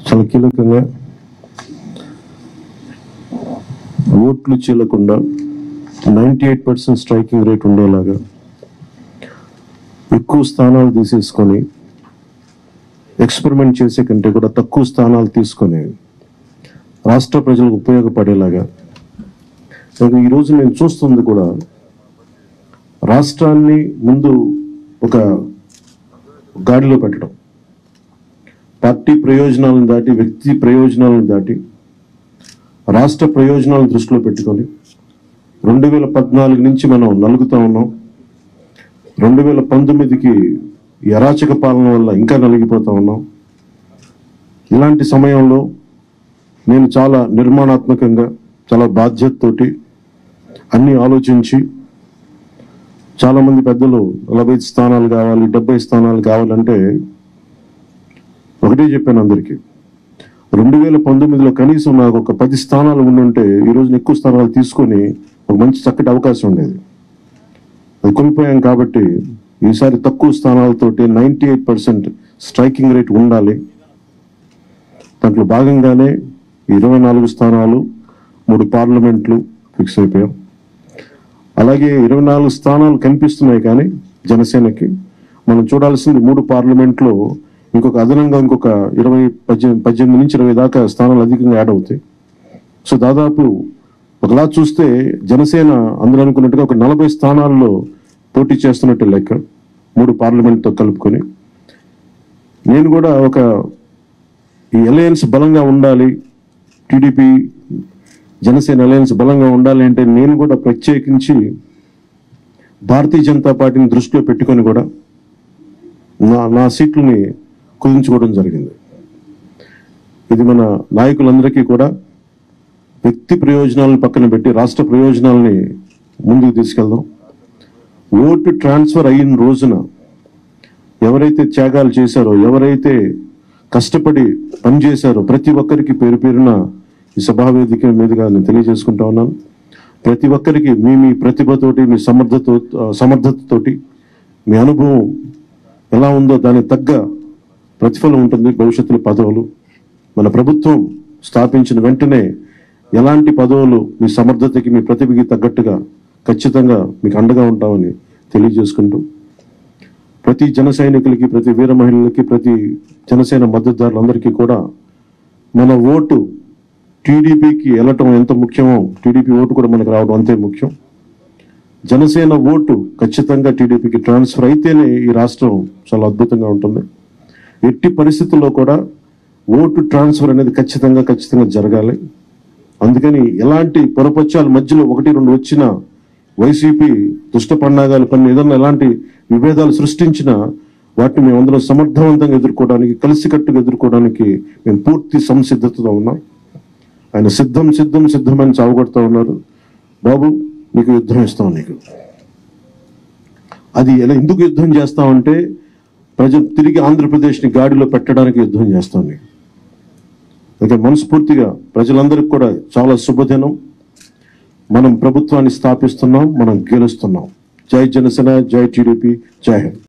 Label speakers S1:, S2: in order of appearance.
S1: చాలా కీలకంగా ఓట్లు చీలకుండా 98% స్ట్రైకింగ్ రేట్ ఉండేలాగా ఎక్కువ స్థానాలు తీసేసుకొని ఎక్స్పెరిమెంట్ చేసే కంటే కూడా తక్కువ స్థానాలు తీసుకొని రాష్ట్ర ప్రజలకు ఉపయోగపడేలాగా ఈరోజు నేను చూస్తుంది కూడా రాష్ట్రాన్ని ముందు ఒక గాడిలో పెట్టడం, పార్టీ ప్రయోజనాలను దాటి వ్యక్తి ప్రయోజనాలను దాటి రాష్ట్ర ప్రయోజనాలను దృష్టిలో పెట్టుకొని 2014 నుంచి మనం నలుగుతా ఉన్నాం. 2019కి అరాచక పాలన వల్ల ఇంకా నలిగిపోతా ఉన్నాం. ఇలాంటి సమయంలో నేను చాలా నిర్మాణాత్మకంగా చాలా బాధ్యతతోటి అన్ని ఆలోచించి చాలామంది పెద్దలు 45 స్థానాలు కావాలి 70 స్థానాలు కావాలంటే ఒకటే చెప్పాను అందరికీ. 2019లో కనీసం నాకు ఒక 10 స్థానాలు ఉండుంటే ఈరోజు ఎక్కువ స్థానాలు తీసుకొని ఒక మంచి చక్కటి అవకాశం ఉండేది. అది కోల్పోయాం కాబట్టి ఈసారి తక్కువ స్థానాలతోటి 98% స్ట్రైకింగ్ రేట్ ఉండాలి. దాంట్లో భాగంగానే 24 స్థానాలు 3 పార్లమెంట్లు ఫిక్స్ అయిపోయాం. అలాగే 24 స్థానాలు కనిపిస్తున్నాయి, కానీ జనసేనకి మనం చూడాల్సింది 3 పార్లమెంట్లో ఇంకొక అదనంగా ఇంకొక 18 నుంచి 20 దాకా స్థానాలు అధికంగా యాడ్ అవుతాయి. సో దాదాపు ఒకలా చూస్తే జనసేన అందరూ అనుకున్నట్టుగా ఒక 40 స్థానాల్లో పోటీ చేస్తున్నట్టు లెక్క, 3 పార్లమెంట్తో కలుపుకొని. నేను కూడా ఒక ఈ అలయన్స్ బలంగా ఉండాలి, టీడీపీ జనసేన అలయన్స్ బలంగా ఉండాలి అంటే నేను కూడా ప్రత్యేకించి భారతీయ జనతా పార్టీని దృష్టిలో పెట్టుకొని కూడా నా సీట్లని కుదించుకోవడం జరిగింది. ఇది మన నాయకులందరికీ కూడా వ్యక్తి ప్రయోజనాలను పక్కన పెట్టి రాష్ట్ర ప్రయోజనాలని ముందుకు తీసుకెళ్దాం. ఓటు ట్రాన్స్ఫర్ అయిన రోజున ఎవరైతే త్యాగాలు చేశారో, ఎవరైతే కష్టపడి పనిచేశారో ప్రతి ఒక్కరికి పేరు పేరున ఈ సభావేదిక మీదుగా నేను తెలియజేసుకుంటా ఉన్నాను. ప్రతి ఒక్కరికి మీ ప్రతిభతోటి, మీ సమర్థతతోటి, మీ అనుభవం ఎలా ఉందో దానికి తగ్గ ప్రతిఫలం ఉంటుంది భవిష్యత్తులో. పదవులు మన ప్రభుత్వం స్థాపించిన వెంటనే ఎలాంటి పదవులు మీ సమర్థతకి మీ ప్రతిభకి తగ్గట్టుగా ఖచ్చితంగా మీకు అండగా ఉంటామని తెలియజేసుకుంటూ, ప్రతి జన సైనికులకి, ప్రతి వీర మహిళలకి, ప్రతి జనసేన మద్దతుదారులందరికీ కూడా మన ఓటు టీడీపీకి వెళ్ళటం ఎంత ముఖ్యమో టీడీపీ ఓటు కూడా మనకు రావడం అంతే ముఖ్యం. జనసేన ఓటు ఖచ్చితంగా టీడీపీకి ట్రాన్స్ఫర్ అయితేనే ఈ రాష్ట్రం చాలా అద్భుతంగా ఉంటుంది. ఎట్టి పరిస్థితుల్లో కూడా ఓటు ట్రాన్స్ఫర్ అనేది ఖచ్చితంగా జరగాలి. అందుకని ఎలాంటి పొరపచ్చాల మధ్యలో 1-2 వచ్చిన వైసీపీ దుష్ట పన్నాగాలు పని ఏదన్నా ఎలాంటి విభేదాలు సృష్టించినా వాటిని మేము అందరం సమర్థవంతంగా ఎదుర్కోవడానికి, కలిసికట్టుగా ఎదుర్కోవడానికి మేము పూర్తి సంసిద్ధతతో ఉన్నాం. ఆయన సిద్ధమని చావగొడతా ఉన్నారు. బాబు నీకు యుద్ధం ఇస్తాం, నీకు అది ఎలా ఎందుకు యుద్ధం చేస్తామంటే ప్రజలు తిరిగి ఆంధ్రప్రదేశ్ని గాడిలో పెట్టడానికి యుద్ధం చేస్తాం నీకు. అయితే మనస్ఫూర్తిగా ప్రజలందరికీ కూడా చాలా శుభదినం. మనం ప్రభుత్వాన్ని స్థాపిస్తున్నాం, మనం గెలుస్తున్నాం. జై జనసేన, జై టీడీపీ, జై హింద్.